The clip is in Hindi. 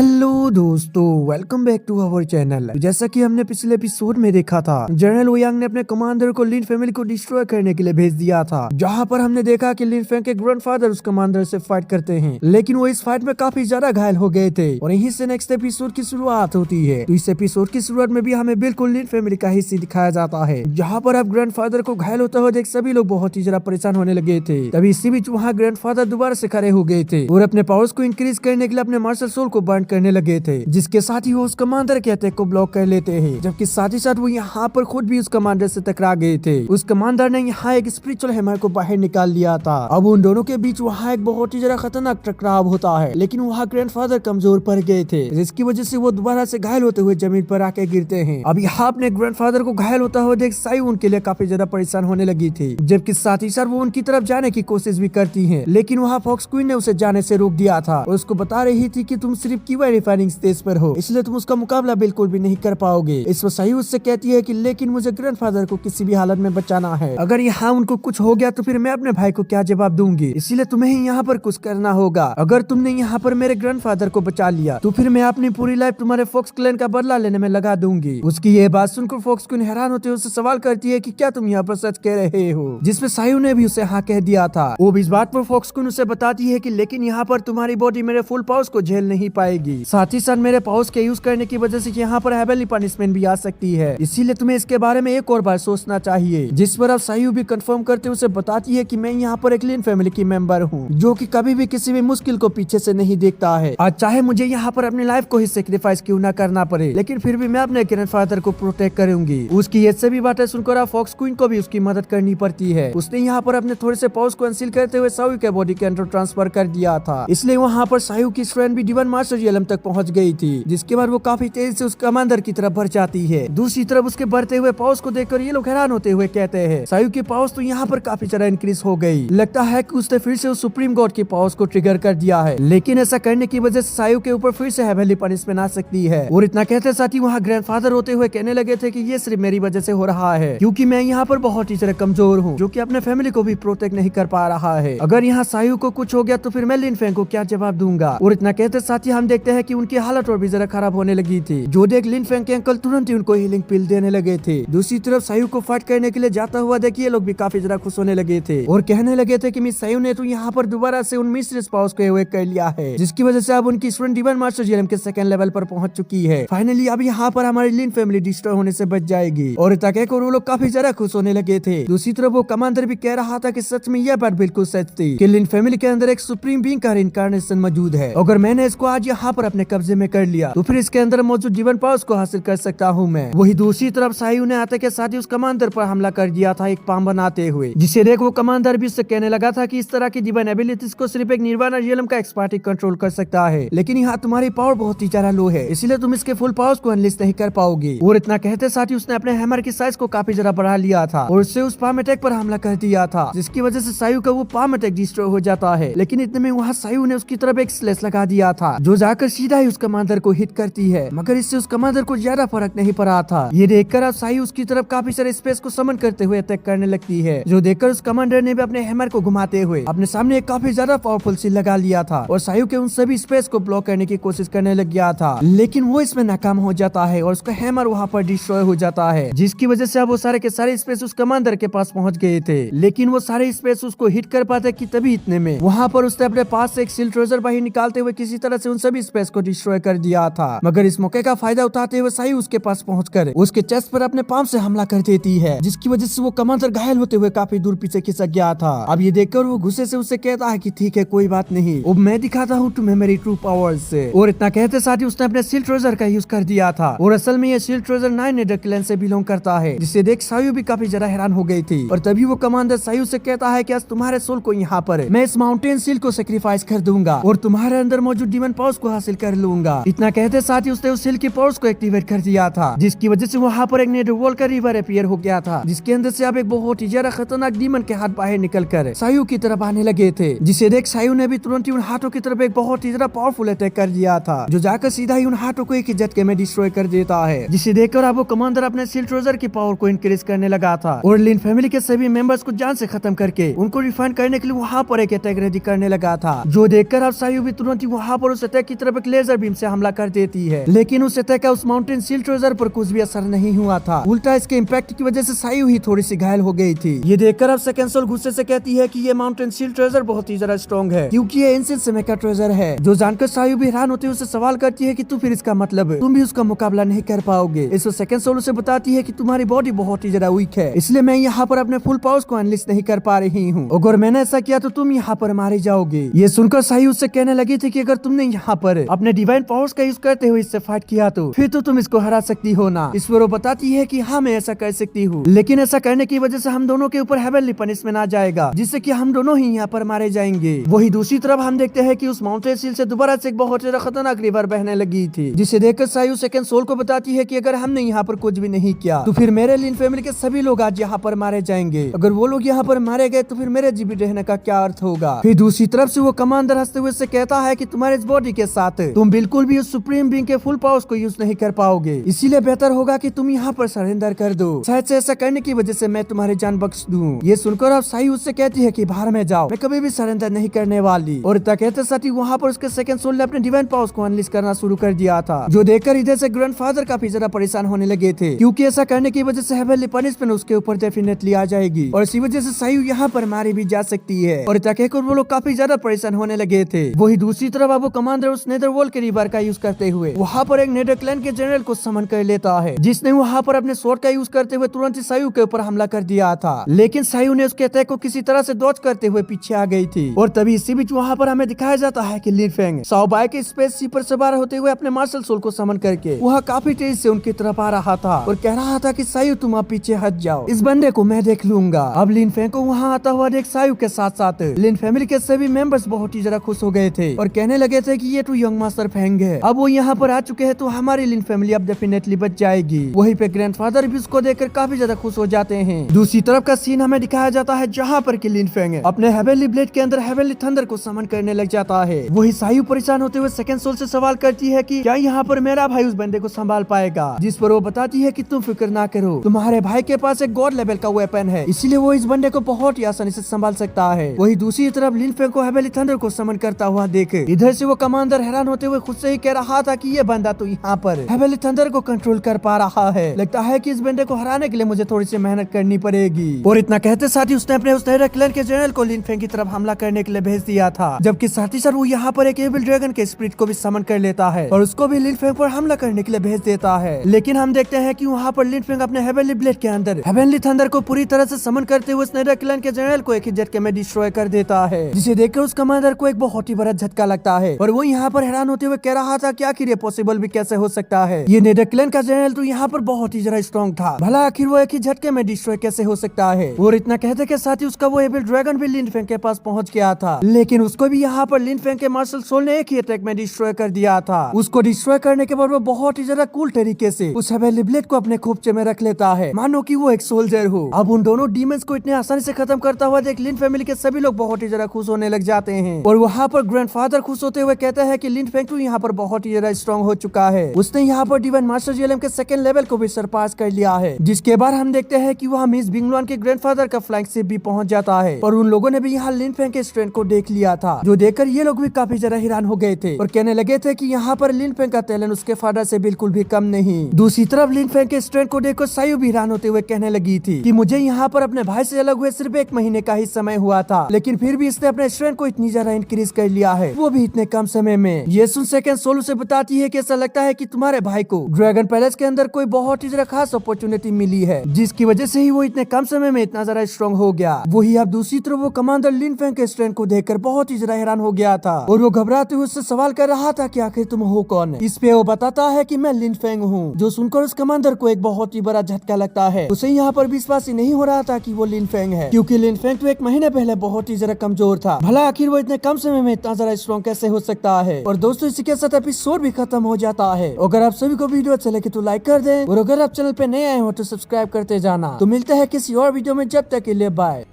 हेलो दोस्तों, welcome back to our channel. जैसा कि हमने पिछले एपिसोड में देखा था, जनरल ओयांग ने अपने कमांडर को लिन फैमिली को डिस्ट्रॉय करने के लिए भेज दिया था, जहां पर हमने देखा कि लिन फैंग के ग्रैंडफादर उस कमांडर से फाइट करते हैं, लेकिन वो इस फाइट में काफी ज्यादा घायल हो गए थे और यहीं से नेक्स्ट एपिसोड की शुरुआत होती है। तो इस एपिसोड की शुरुआत में भी हमें बिल्कुल लिन फैमिली का ही सीन दिखाया जाता है, जहाँ पर अब ग्रैंडफादर को घायल होता हुआ देख सभी लोग बहुत ही ज्यादा परेशान होने लगे थे। तभी इसी बीच वहाँ ग्रैंडफादर दोबारा से खड़े हो गए थे और अपने पावर्स को इंक्रीज करने के लिए अपने मार्शल सोल को बर्न करने लगे थे, जिसके साथ ही वो उस कमांडर के अटैक को ब्लॉक कर लेते हैं, जबकि साथ ही साथ वो यहाँ पर खुद भी उस कमांडर से टकरा गए थे। उस कमांडर ने यहाँ एक स्पिरिचुअल हैमर को बाहर निकाल लिया था। अब उन दोनों के बीच वहाँ एक बहुत ही ज्यादा खतरनाक टकराव होता है, लेकिन वहाँ ग्रैंडफादर कमजोर पड़ गए थे, जिसकी वजह से वो दोबारा से घायल होते हुए जमीन पर आके गिरते हैं। अब यहाँ अपने ग्रैंडफादर को घायल होता हुआ देख साई उनके लिए काफी ज्यादा परेशान होने लगी थी, जबकि साथ ही साथ वो उनकी तरफ जाने की कोशिश भी करती है, लेकिन वहाँ फॉक्स क्वीन ने उसे जाने से रोक दिया था और उसको बता रही थी कि तुम सिर्फ कीवा रिफाइनिंग स्टेज पर हो, इसलिए तुम उसका मुकाबला बिल्कुल भी नहीं कर पाओगे। इस पर सही उससे कहती है कि लेकिन मुझे ग्रैंडफादर को किसी भी हालत में बचाना है, अगर यहाँ उनको कुछ हो गया तो फिर मैं अपने भाई को क्या जवाब दूंगी, इसीलिए तुम्हें ही यहाँ पर कुछ करना होगा। अगर तुमने यहाँ पर मेरे ग्रैंडफादर को बचा लिया तो फिर मैं अपनी पूरी लाइफ तुम्हारे फॉक्स क्लैन का बदला लेने में लगा दूंगी। उसकी ये बात सुनकर फॉक्स क्वीन हैरान होते हुए उससे सवाल करती है कि क्या तुम यहाँ पर सच कह रहे हो, जिसपे सायू ने भी उसे हाँ कह दिया था। वो इस बात पर फॉक्स क्वीन उसे बताती है कि लेकिन यहाँ पर तुम्हारी बॉडी मेरे फुल पावर्स को झेल नहीं पाएगी, साथ ही साथ मेरे पावर्स के यूज करने की वजह से यहाँ पर हेवनली पनिशमेंट भी आ सकती है, इसीलिए तुम्हें इसके बारे में एक और बार सोचना चाहिए। जिस पर अब सायू भी कंफर्म करते हुए उसे बताती है कि मैं यहाँ पर एक लिन फैमिली की मेंबर हूँ, जो कि कभी भी किसी भी मुश्किल को पीछे से नहीं देखता है। आज चाहे मुझे यहाँ पर अपनी लाइफ को ही सेक्रीफाइस क्यों ना करना पड़े, लेकिन फिर भी मैं अपने ग्रैंडफादर को प्रोटेक्ट करूंगी। उसकी ये सभी बातें सुनकर अब फॉक्स क्वीन को भी उसकी मदद करनी पड़ती है। उसने यहाँ पर अपने थोड़े से पावर्स को कंसील करते हुए सायू के बॉडी के अंदर ट्रांसफर कर दिया था, इसलिए वहाँ पर सायू की स्ट्रेंथ भी डिवाइन मास्टर रियलम तक पहुँच गई थी, जिसके बाद वो काफी तेज से उस कमांडर की तरफ बढ़ जाती है। दूसरी तरफ उसके बढ़ते हुए पावर्स को देखकर ये लोग हैरान होते हुए कहते हैं सायू की पावर्स तो यहाँ पर काफी ज्यादा इंक्रीज हो गई, लगता है कि उसने फिर से उस सुप्रीम गॉड की पावर्स को ट्रिगर कर दिया है, लेकिन ऐसा करने की वजह से सायू के ऊपर फिर से हेवनली पनिशमेंट आ सकती है। और इतना कहते साथ ही वहाँ ग्रैंडफादर होते हुए कहने लगे थे कि ये सिर्फ मेरी वजह से हो रहा है, क्योंकि मैं यहाँ पर बहुत ही ज्यादा कमजोर हूँ, जो कि अपने फैमिली को भी प्रोटेक्ट नहीं कर पा रहा है। अगर यहाँ सायू को कुछ हो गया तो फिर मैं लिन फैंग को क्या जवाब दूंगा। और इतना कहते साथ ही हम देखते हैं कि उनकी हालत और भी ज्यादा खराब होने लगी थी, जो देख लिन फैंग के अंकल तुरंत ही उनको हीलिंग पिल देने लगे थे। दूसरी तरफ सायू को फाइट करने के लिए जाता हुआ देखिए लोग भी काफी ज्यादा खुश होने लगे थे और कहने लगे थे कि मिस सायू ने तो यहाँ पर दोबारा से उन मिस्ट्रेस पावर्स को अवेक कर लिया है, जिसकी वजह से अब उनकी स्टूडेंट डिवाइन मास्टर जेलम के सेकंड लेवल पर पहुंच चुकी है। फाइनली अब यहाँ पर हमारी लिन फैमिली डिस्ट्रॉय होने से बच जाएगी और इतना कहकर वो लोग काफी ज्यादा खुश होने लगे थे। दूसरी तरफ वो कमांडर भी कह रहा था कि सच में यह बात बिल्कुल सच थी कि लिन फैमिली के अंदर एक सुप्रीम बीइंग का इनकारनेशन मौजूद है। अगर मैंने इसको आज यहाँ पर अपने कब्जे में कर लिया तो फिर इसके अंदर मौजूद डिवाइन पावर्स को हासिल कर सकता हूँ मैं। वही दूसरी तरफ सायू ने आते के साथ ही उस कमांडर पर हमला कर दिया था एक पाम बनाते हुए, जिसे देख वो कमांडर भी उससे कहने लगा था कि इस तरह की डिवाइन एबिलिटीज को सिर्फ एक निर्वाणा रियलम का एक्सपर्ट ही कंट्रोल कर सकता है, लेकिन यहाँ तुम्हारी पावर बहुत ही ज्यादा लो है, इसलिए तुम इसके फुल पावर्स को अनलिस्ट नहीं कर पाओगे। और इतना कहते साथ ही उसने अपने हैमर की साइज को काफी ज्यादा बढ़ा लिया था और उससे उस पाम अटैक पर हमला कर दिया था, जिसकी वजह से सायू का वो पाम अटैक डिस्ट्रॉय हो जाता है। लेकिन इतने में वहाँ सायू ने उसकी तरफ एक स्लेश लगा दिया था, जो जाकर सीधा ही उस कमांडर को हिट करती है, मगर इससे उस कमांडर को ज्यादा फर्क नहीं पड़ा था। ये देखकर अब सायू उसकी तरफ काफी सारे स्पेस को समन करते हुए अटैक करने लगती है, जो देखकर उस कमांडर ने भी अपने हैमर को घुमाते हुए अपने सामने एक काफी ज्यादा पावरफुल सील लगा लिया था और सायू के उन सभी स्पेस को ब्लॉक करने की कोशिश करने लग गया था, लेकिन वो इसमें नाकाम हो जाता है और उसका हैमर वहाँ पर डिस्ट्रॉय हो जाता है, जिसकी वजह से अब वो सारे के सारे स्पेस उस कमांडर के पास पहुँच गए थे, लेकिन वो सारे स्पेस उसको हिट कर पाते कि तभी इतने में वहाँ पर उसने अपने पास से एक सील ट्रेजर बाहर निकालते हुए किसी तरह से उन सभी स्पेस को डिस्ट्रॉय कर दिया था। मगर इस मौके का फायदा उठाते हुए सायू उसके पास पहुंचकर उसके चेस्ट पर अपने पाम से हमला कर देती है, जिसकी वजह से वो कमांडर घायल होते हुए काफी दूर पीछे खिसक गया था। अब ये देखकर वो गुस्से से उससे कहता है कि ठीक है कोई बात नहीं, अब मैं दिखाता हूँ तुम्हें मेरी ट्रू पावर्स। और इतना कहते साथ ही उसने अपने सील ट्रेजर का यूज कर दिया था और असल में ये सील ट्रेजर 9 नेडर क्लैन से बिलोंग करता है, जिसे देख सायू भी काफी ज्यादा हैरान हो गई थी। और तभी वो कमांडर सायू से कहता है कि आज तुम्हारे सोल को यहाँ पर मैं इस माउंटेन सील को सेक्रीफाइस कर दूंगा और तुम्हारे अंदर मौजूद डिवाइन पावर्स को हासिल कर लूंगा। इतना कहते साथ ही उसने उस सील की पावर्स को एक्टिवेट कर दिया था, जिसकी वजह से वहाँ पर एक नेडर वॉल का रिवर अपीयर हो गया था, जिसके अंदर से अब एक बहुत ही ज्यादा खतरनाक डीमन के हाथ बाहर निकलकर सायू की तरफ आने लगे थे, जिसे देख सायू ने भी तुरंत ही उन हाथों की तरफ एक बहुत ही ज्यादा पावरफुल अटैक कर दिया था, जो जाकर सीधा ही उन हाथों को एक ही झटके में डिस्ट्रॉय कर देता है, जिसे देखकर अब वो कमांडर अपने सील ट्रेजर की पावर को इंक्रीज करने लगा था और लिन फैमिली के सभी मेंबर्स को जान से खत्म करके उनको रिफाइंड करने के लिए वहाँ पर एक अटैक रेडी करने लगा था, जो देखकर अब सायू भी तुरंत ही वहाँ पर उस अटैक की तरफ तरफ एक लेजर बीम से हमला कर देती है, लेकिन उस सतह का उस माउंटेन सील ट्रेजर पर कुछ भी असर नहीं हुआ था। उल्टा इसके इम्पैक्ट की वजह से सायु ही थोड़ी सी घायल हो गई थी। ये देखकर अब सेकंड सोल गुस्से से कहती है कि ये माउंटेन सील ट्रेजर बहुत ही ज्यादा स्ट्रॉन्ग है, क्योंकि ये एंशिएंट समय का ट्रेजर है। जो जानकर सायु भी हैरान होते हुए उससे सवाल करती है कि तू फिर इसका मतलब तुम भी उसका मुकाबला नहीं कर पाओगे। इस सेकंड सोल उसे बताती है कि तुम्हारी बॉडी बहुत ही ज्यादा वीक है, इसलिए मैं यहाँ पर अपने फुल पावर्स को अनलिस्ट नहीं कर पा रही हूँ। अगर मैंने ऐसा किया तो तुम यहाँ पर मारे जाओगे। ये सुनकर सायु उससे कहने लगी थी कि अगर तुमने यहाँ पर अपने डिवाइन पावर्स का यूज करते हुए इससे फाइट किया तो फिर तो तुम इसको हरा सकती हो ना। इस पर वो बताती है कि हाँ मैं ऐसा कर सकती हूँ, लेकिन ऐसा करने की वजह से हम दोनों के ऊपर हेवनली पनिशमेंट आ जाएगा, जिससे कि हम दोनों ही यहाँ पर मारे जाएंगे। वही दूसरी तरफ हम देखते हैं कि उस माउंटेन सील से दोबारा से एक बहुत ज्यादा खतरनाक रिवर बहने लगी थी, जिसे देखकर सायु सेकंड सोल को बताती है कि अगर हमने यहाँ पर कुछ भी नहीं किया तो फिर मेरे लिन फैमिली के सभी लोग आज यहाँ पर मारे जाएंगे। अगर वो लोग यहाँ पर मारे गए तो फिर मेरे जीवित रहने का क्या अर्थ होगा। फिर दूसरी तरफ से वो कमांडर हंसते हुए से कहता है कि तुम्हारे इस बॉडी के साथ तुम बिल्कुल भी उस सुप्रीम बीइंग के फुल पावर्स को यूज नहीं कर पाओगे, इसीलिए बेहतर होगा कि तुम यहाँ पर सरेंडर कर दो। शायद से ऐसा करने की वजह से मैं तुम्हारी जान बख्श दूं। ये सुनकर अब सायु उससे कहती है कि बाहर में जाओ, मैं कभी भी सरेंडर नहीं करने वाली। और इतना कहते साथ ही वहाँ पर उसके सेकंड सोल ने अपने डिवाइन पावर्स को अनलिस्ट करना शुरू कर दिया था, जो देखकर इधर से ग्रैंडफादर काफी ज्यादा परेशान होने लगे थे, क्योंकि ऐसा करने की वजह से हेवनली पनिशमेंट उसके ऊपर डेफिनेटली आ जाएगी और इसी वजह से सायु यहाँ पर मारी भी जा सकती है। और इतना कहकर वो लोग काफी ज्यादा परेशान होने लगे थे। वही दूसरी तरफ अब वो कमांडर उस नेदरवर्ल्ड के रिवर का यूज करते हुए वहाँ पर एक नेदरक्लैंड के जनरल को समन कर लेता है, जिसने वहाँ पर अपने स्वॉर्ड का यूज करते हुए तुरंत ही सायु के ऊपर हमला कर दिया था, लेकिन सायु ने उसके अटैक को किसी तरह से डॉज करते हुए पीछे आ गई थी। और तभी इसी बीच वहाँ पर हमें दिखाया जाता है कि लिन फेंग शाओबाई के स्पेस शिप पर सवार होते हुए अपने मार्शल सोल को समन करके वह काफी तेज से उनकी तरफ आ रहा था और कह रहा था कि सायु तुम अब पीछे हट जाओ, इस बंदे को मैं देख लूंगा। अब लिन फेंग को वहाँ आता हुआ देख सायु के साथ साथ लिन फैमिली के सभी मेंबर्स बहुत ही ज्यादा खुश हो गए थे और कहने लगे थे कि ये तो यंग मास्टर फेंग है, अब वो यहाँ पर आ चुके हैं तो हमारी लिन फैमिली अब डेफिनेटली बच जाएगी। वहीं पे ग्रैंडफादर भी उसको देखकर काफी ज्यादा खुश हो जाते हैं। दूसरी तरफ का सीन हमें दिखाया जाता है जहाँ पर कि लिन फेंग अपने हेवनली ब्लेड के अंदर हेवनली थंडर को समन करने लग जाता है। वही सायु परेशान होते हुए सेकंड सोल से सवाल करती है कि क्या यहाँ पर मेरा भाई उस बंदे को संभाल पाएगा, जिस पर वो बताती है कि तुम फिक्र ना करो, तुम्हारे भाई के पास एक गॉड लेवल का वेपन है, इसीलिए वो इस बंदे को बहुत ही आसानी से संभाल सकता है। वही दूसरी तरफ लिन फेंग को हेवनली थंडर को समन करता हुआ देख इधर से वो कमांडर हैरान होते हुए खुद से ही कह रहा था कि ये बंदा तो यहाँ पर हेवनली थंडर को कंट्रोल कर पा रहा है, लगता है कि इस बंदे को हराने के लिए मुझे थोड़ी सी मेहनत करनी पड़ेगी। और इतना कहते साथ ही उसने अपने उस नेदरक्लैंड के जनरल को लिन फेंग की तरफ हमला करने के लिए भेज दिया था, जबकि साथ ही साथ वो यहाँ पर एक एविल ड्रैगन के स्पिरिट को भी समन कर लेता है और उसको भी लिन फेंग पर हमला करने के लिए भेज देता है। लेकिन हम देखते हैं कि वहाँ पर लिन फेंग अपने हेवनली ब्लेड के अंदर हेवनली थंडर को पूरी तरह से समन करते हुए उस नेदरक्लैंड के जनरल को एक ही झटके में डिस्ट्रॉय कर देता है, जिसे देखकर उस कमांडर को एक बहुत ही बड़ा झटका लगता है और वो यहाँ पर हैरान होते हुए कह रहा था कि आखिर ये पॉसिबल भी कैसे हो सकता है, ये नेदरक्लैंड का जनरल तो यहाँ पर बहुत ही ज्यादा स्ट्रॉन्ग था, भला आखिर वो एक ही झटके में डिस्ट्रॉय कैसे हो सकता है। और इतना कहते के साथ ही उसका वो एविल ड्रैगन भी लिन फेंग के पास पहुंच गया था, लेकिन उसको भी यहाँ पर लिन फेंग के मार्शल सोल ने एक ही अटैक में डिस्ट्रॉय कर दिया था। उसको डिस्ट्रॉय करने के बाद वो बहुत ही ज्यादा कूल तरीके से उस हेवनली ब्लेड को अपने खोपचे में रख लेता है, मानो कि वो एक सोल्जर हो। अब उन दोनों डीमंस को इतने आसानी से खत्म करता हुआ देख लिन फैमिली के सभी लोग बहुत ही ज्यादा खुश होने लग जाते हैं और वहाँ पर ग्रैंडफादर खुश होते हुए कहता है कि लिन फेंग तो यहाँ पर बहुत ही ज्यादा स्ट्रॉन्ग हो चुका है, उसने यहाँ पर डिवाइन मास्टर जीएलएम के सेकंड लेवल को भी सरपास कर लिया है। जिसके बाद हम देखते हैं कि वहाँ मिस बिंगलुआन के ग्रैंडफादर का फ्लाइंग शिप भी पहुंच जाता है और उन लोगों ने भी यहाँ लिन फेंग के स्ट्रेंथ को देख लिया था, जो देखकर ये लोग भी काफी ज्यादा हैरान हो गए थे और कहने लगे थे कि यहाँ पर लिन फेंग का टैलेंट उसके फादर से बिल्कुल भी कम नहीं। दूसरी तरफ लिन फेंग के स्ट्रेंथ को देखकर सायु भी हैरान होते हुए कहने लगी थी कि मुझे यहाँ पर अपने भाई से अलग हुए सिर्फ 1 महीने का ही समय हुआ था, लेकिन फिर भी इसने अपने स्ट्रेंथ को इतनी ज्यादा इंक्रीज कर लिया है, वो भी इतने कम समय में। ये सुन सेकंड सोल उसे बताती है कि ऐसा लगता है कि तुम्हारे भाई को ड्रैगन पैलेस के अंदर कोई बहुत ही ज्यादा खास अपॉर्चुनिटी मिली है, जिसकी वजह से ही वो इतने कम समय में इतना ज्यादा स्ट्रॉन्ग हो गया। वही अब दूसरी तरफ वो कमांडर लिन फेंग के स्ट्रेंथ को देखकर बहुत ही ज्यादा हैरान हो गया था और वो घबराते हुए उससे सवाल कर रहा था कि आखिर तुम हो कौन। इस पे वो बताता है कि मैं लिन फेंग हूँ, जो सुनकर उस कमांडर को एक बहुत ही बड़ा झटका लगता है। उसे यहाँ पर विश्वास ही नहीं हो रहा था कि वो लिन फेंग है, क्योंकि लिन फेंग तो 1 महीने पहले बहुत ही ज्यादा कमजोर था, भला आखिर वो इतने कम समय में इतना ज्यादा स्ट्रॉन्ग कैसे हो सकता है। और दोस्तों इसी के साथ एपिसोड भी खत्म हो जाता है। अगर आप सभी को वीडियो अच्छा लगे तो लाइक कर दें और अगर आप चैनल पे नए आए हो तो सब्सक्राइब करते जाना। तो मिलते हैं किसी और वीडियो में, जब तक के लिए बाय।